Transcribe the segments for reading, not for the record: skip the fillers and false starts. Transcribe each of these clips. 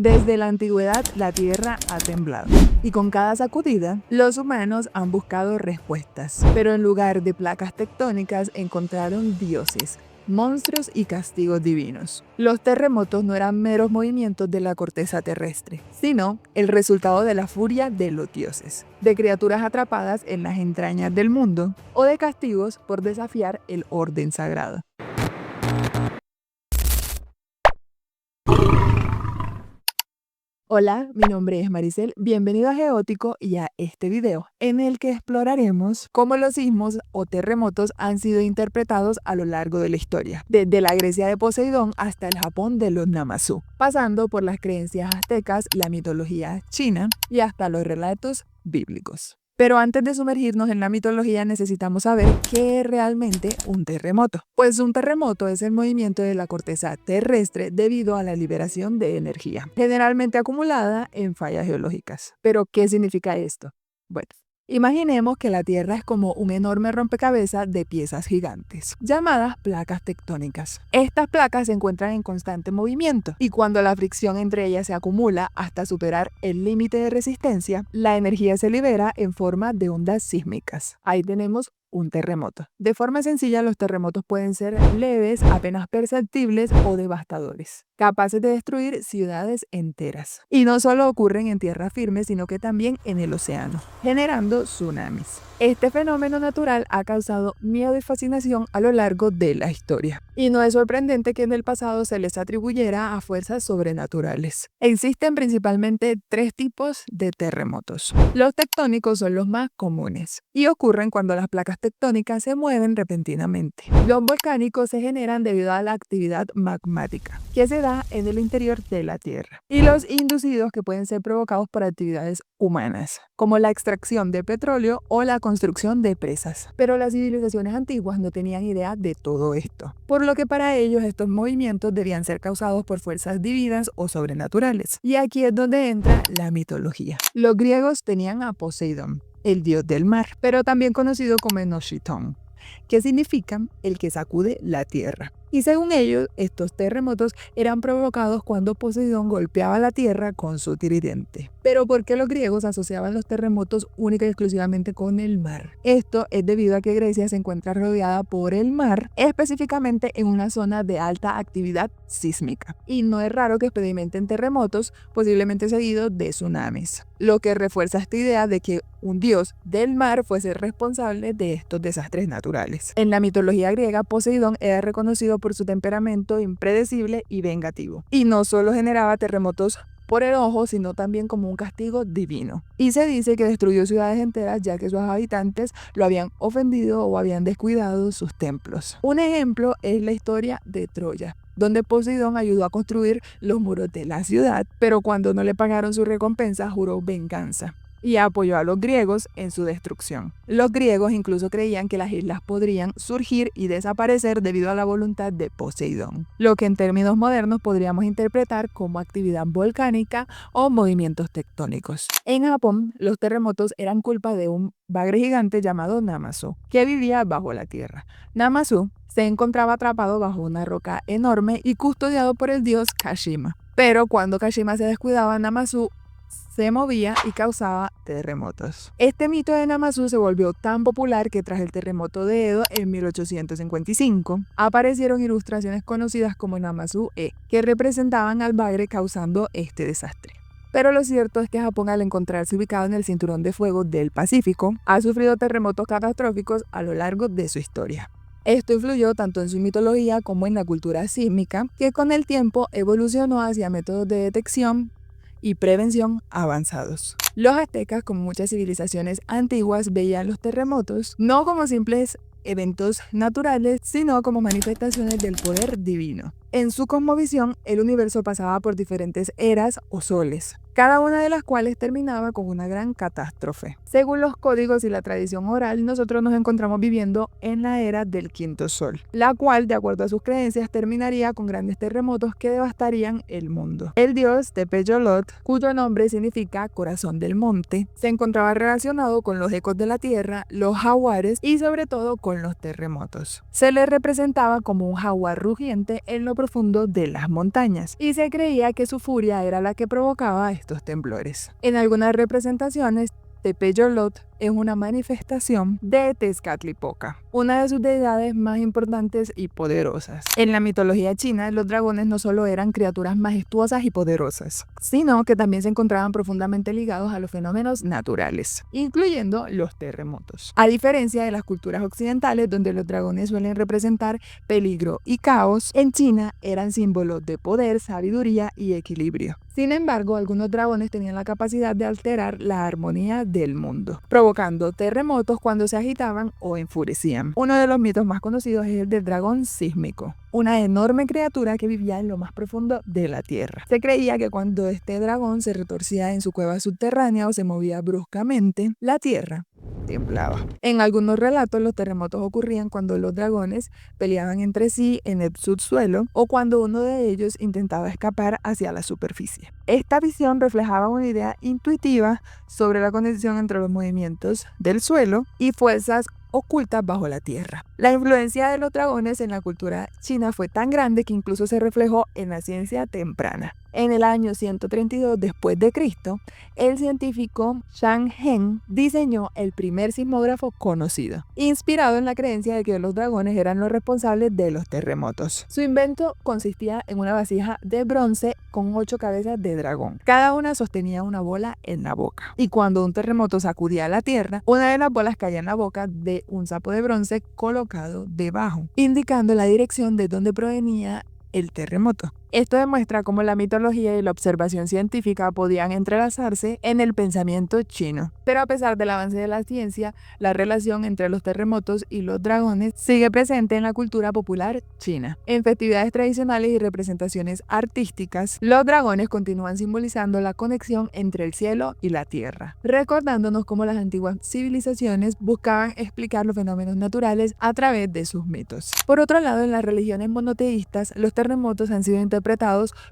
Desde la antigüedad, la Tierra ha temblado. Y con cada sacudida, los humanos han buscado respuestas. Pero en lugar de placas tectónicas, encontraron dioses, monstruos y castigos divinos. Los terremotos no eran meros movimientos de la corteza terrestre, sino el resultado de la furia de los dioses, de criaturas atrapadas en las entrañas del mundo o de castigos por desafiar el orden sagrado. Hola, mi nombre es Maricel, bienvenido a Geótico y a este video, en el que exploraremos cómo los sismos o terremotos han sido interpretados a lo largo de la historia, desde la Grecia de Poseidón hasta el Japón de los Namasú, pasando por las creencias aztecas, la mitología china y hasta los relatos bíblicos. Pero antes de sumergirnos en la mitología necesitamos saber qué es realmente un terremoto. Pues un terremoto es el movimiento de la corteza terrestre debido a la liberación de energía, generalmente acumulada en fallas geológicas. ¿Pero qué significa esto? Bueno, imaginemos que la Tierra es como un enorme rompecabezas de piezas gigantes, llamadas placas tectónicas. Estas placas se encuentran en constante movimiento y cuando la fricción entre ellas se acumula hasta superar el límite de resistencia, la energía se libera en forma de ondas sísmicas. Ahí tenemos un terremoto. De forma sencilla, los terremotos pueden ser leves, apenas perceptibles o devastadores, capaces de destruir ciudades enteras. Y no solo ocurren en tierra firme, sino que también en el océano, generando tsunamis. Este fenómeno natural ha causado miedo y fascinación a lo largo de la historia. Y no es sorprendente que en el pasado se les atribuyera a fuerzas sobrenaturales. Existen principalmente tres tipos de terremotos. Los tectónicos son los más comunes y ocurren cuando las placas tectónicas se mueven repentinamente. Los volcánicos se generan debido a la actividad magmática que se da en el interior de la Tierra. Y los inducidos, que pueden ser provocados por actividades humanas, como la extracción de petróleo o la construcción de presas. Pero las civilizaciones antiguas no tenían idea de todo esto, por lo que para ellos estos movimientos debían ser causados por fuerzas divinas o sobrenaturales. Y aquí es donde entra la mitología. Los griegos tenían a Poseidón, el dios del mar, pero también conocido como Enoshitón, que significa el que sacude la tierra. Y según ellos, estos terremotos eran provocados cuando Poseidón golpeaba la tierra con su tridente. Pero ¿por qué los griegos asociaban los terremotos única y exclusivamente con el mar? Esto es debido a que Grecia se encuentra rodeada por el mar, específicamente en una zona de alta actividad sísmica. Y no es raro que experimenten terremotos, posiblemente seguidos de tsunamis, lo que refuerza esta idea de que un dios del mar fuese responsable de estos desastres naturales. En la mitología griega, Poseidón era reconocido por su temperamento impredecible y vengativo. Y no solo generaba terremotos por enojo, sino también como un castigo divino. Y se dice que destruyó ciudades enteras ya que sus habitantes lo habían ofendido o habían descuidado sus templos. Un ejemplo es la historia de Troya, donde Poseidón ayudó a construir los muros de la ciudad, pero cuando no le pagaron su recompensa, juró venganza y apoyó a los griegos en su destrucción. Los griegos incluso creían que las islas podrían surgir y desaparecer debido a la voluntad de Poseidón, lo que en términos modernos podríamos interpretar como actividad volcánica o movimientos tectónicos. En Japón, los terremotos eran culpa de un bagre gigante llamado Namasú, que vivía bajo la tierra. Namasú se encontraba atrapado bajo una roca enorme y custodiado por el dios Kashima. Pero cuando Kashima se descuidaba, Namasú se movía y causaba terremotos. Este mito de Namasú se volvió tan popular que tras el terremoto de Edo en 1855 aparecieron ilustraciones conocidas como Namasú-e, que representaban al bagre causando este desastre. Pero lo cierto es que Japón, al encontrarse ubicado en el cinturón de fuego del Pacífico, ha sufrido terremotos catastróficos a lo largo de su historia. Esto influyó tanto en su mitología como en la cultura sísmica, que con el tiempo evolucionó hacia métodos de detección y prevención avanzados. Los aztecas, como muchas civilizaciones antiguas, veían los terremotos no como simples eventos naturales, sino como manifestaciones del poder divino. En su cosmovisión, el universo pasaba por diferentes eras o soles, cada una de las cuales terminaba con una gran catástrofe. Según los códigos y la tradición oral, nosotros nos encontramos viviendo en la era del quinto sol, la cual, de acuerdo a sus creencias, terminaría con grandes terremotos que devastarían el mundo. El dios Tepeyolot, cuyo nombre significa corazón del monte, se encontraba relacionado con los ecos de la tierra, los jaguares y sobre todo con los terremotos. Se le representaba como un jaguar rugiente en lo profundo de las montañas y se creía que su furia era la que provocaba estos temblores. En algunas representaciones, Tepeyolot es una manifestación de Tezcatlipoca, una de sus deidades más importantes y poderosas. En la mitología china, los dragones no solo eran criaturas majestuosas y poderosas, sino que también se encontraban profundamente ligados a los fenómenos naturales, incluyendo los terremotos. A diferencia de las culturas occidentales, donde los dragones suelen representar peligro y caos, en China eran símbolos de poder, sabiduría y equilibrio. Sin embargo, algunos dragones tenían la capacidad de alterar la armonía del mundo, provocando terremotos cuando se agitaban o enfurecían. Uno de los mitos más conocidos es el del dragón sísmico, una enorme criatura que vivía en lo más profundo de la tierra. Se creía que cuando este dragón se retorcía en su cueva subterránea o se movía bruscamente, la tierra temblaba. En algunos relatos, los terremotos ocurrían cuando los dragones peleaban entre sí en el subsuelo o cuando uno de ellos intentaba escapar hacia la superficie. Esta visión reflejaba una idea intuitiva sobre la conexión entre los movimientos del suelo y fuerzas ocultas bajo la tierra. La influencia de los dragones en la cultura china fue tan grande que incluso se reflejó en la ciencia temprana. En el año 132 después de Cristo, el científico Zhang Heng diseñó el primer sismógrafo conocido, inspirado en la creencia de que los dragones eran los responsables de los terremotos. Su invento consistía en una vasija de bronce con 8 cabezas de dragón. Cada una sostenía una bola en la boca. Y cuando un terremoto sacudía la tierra, una de las bolas caía en la boca de un sapo de bronce colocado debajo, indicando la dirección de donde provenía el terremoto. Esto demuestra cómo la mitología y la observación científica podían entrelazarse en el pensamiento chino. Pero a pesar del avance de la ciencia, la relación entre los terremotos y los dragones sigue presente en la cultura popular china. En festividades tradicionales y representaciones artísticas, los dragones continúan simbolizando la conexión entre el cielo y la tierra, recordándonos cómo las antiguas civilizaciones buscaban explicar los fenómenos naturales a través de sus mitos. Por otro lado, en las religiones monoteístas, los terremotos han sido interpretados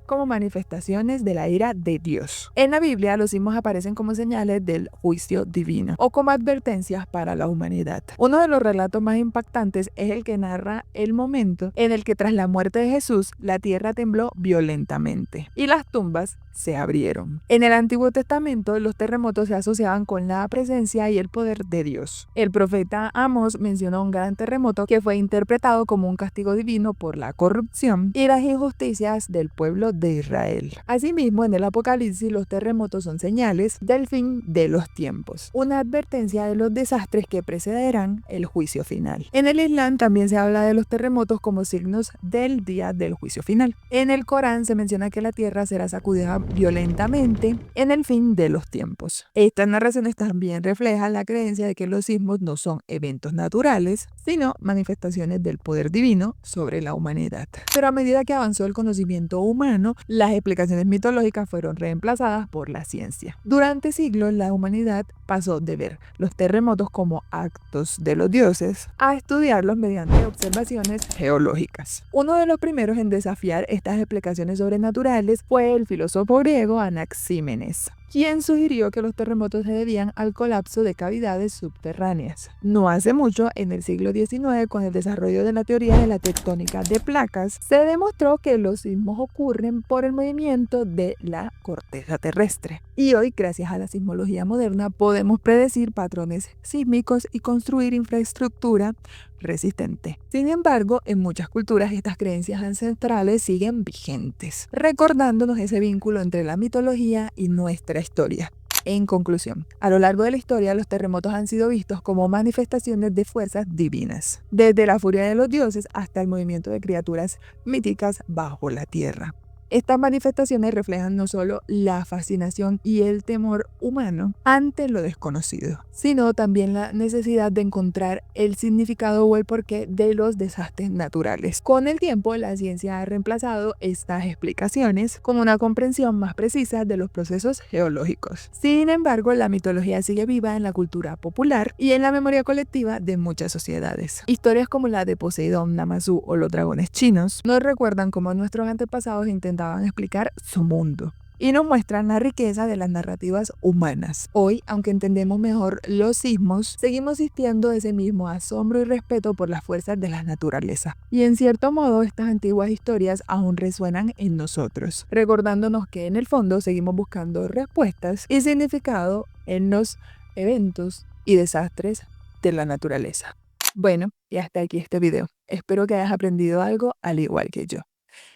como manifestaciones de la ira de Dios. En la Biblia, los sismos aparecen como señales del juicio divino o como advertencias para la humanidad. Uno de los relatos más impactantes es el que narra el momento en el que tras la muerte de Jesús, la tierra tembló violentamente y las tumbas se abrieron. En el Antiguo Testamento, los terremotos se asociaban con la presencia y el poder de Dios. El profeta Amós mencionó un gran terremoto que fue interpretado como un castigo divino por la corrupción y las injusticias del pueblo de Israel. Asimismo, en el Apocalipsis, los terremotos son señales del fin de los tiempos, una advertencia de los desastres que precederán el juicio final. En el Islam también se habla de los terremotos como signos del día del juicio final. En el Corán se menciona que la tierra será sacudida violentamente en el fin de los tiempos. Estas narraciones también reflejan la creencia de que los sismos no son eventos naturales, sino manifestaciones del poder divino sobre la humanidad. Pero a medida que avanzó el conocimiento humano, las explicaciones mitológicas fueron reemplazadas por la ciencia. Durante siglos, la humanidad pasó de ver los terremotos como actos de los dioses a estudiarlos mediante observaciones geológicas. Uno de los primeros en desafiar estas explicaciones sobrenaturales fue el filósofo griego Anaxímenes, quien sugirió que los terremotos se debían al colapso de cavidades subterráneas. No hace mucho, en el siglo XIX, con el desarrollo de la teoría de la tectónica de placas, se demostró que los sismos ocurren por el movimiento de la corteza terrestre. Y hoy, gracias a la sismología moderna, podemos predecir patrones sísmicos y construir infraestructura resistente. Sin embargo, en muchas culturas estas creencias ancestrales siguen vigentes, recordándonos ese vínculo entre la mitología y nuestra historia. En conclusión, a lo largo de la historia, los terremotos han sido vistos como manifestaciones de fuerzas divinas, desde la furia de los dioses hasta el movimiento de criaturas míticas bajo la tierra. Estas manifestaciones reflejan no solo la fascinación y el temor humano ante lo desconocido, sino también la necesidad de encontrar el significado o el porqué de los desastres naturales. Con el tiempo, la ciencia ha reemplazado estas explicaciones con una comprensión más precisa de los procesos geológicos. Sin embargo, la mitología sigue viva en la cultura popular y en la memoria colectiva de muchas sociedades. Historias como la de Poseidón, Namasú o los dragones chinos nos recuerdan cómo nuestros antepasados intentaban explicar su mundo y nos muestran la riqueza de las narrativas humanas. Hoy, aunque entendemos mejor los sismos, seguimos sintiendo ese mismo asombro y respeto por las fuerzas de la naturaleza. Y en cierto modo, estas antiguas historias aún resuenan en nosotros, recordándonos que en el fondo seguimos buscando respuestas y significado en los eventos y desastres de la naturaleza. Bueno, y hasta aquí este video. Espero que hayas aprendido algo al igual que yo.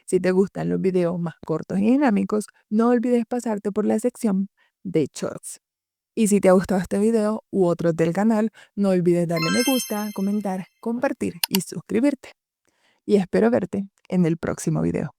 Si te gustan los videos más cortos y dinámicos, no olvides pasarte por la sección de Shorts. Y si te ha gustado este video u otros del canal, no olvides darle me gusta, comentar, compartir y suscribirte. Y espero verte en el próximo video.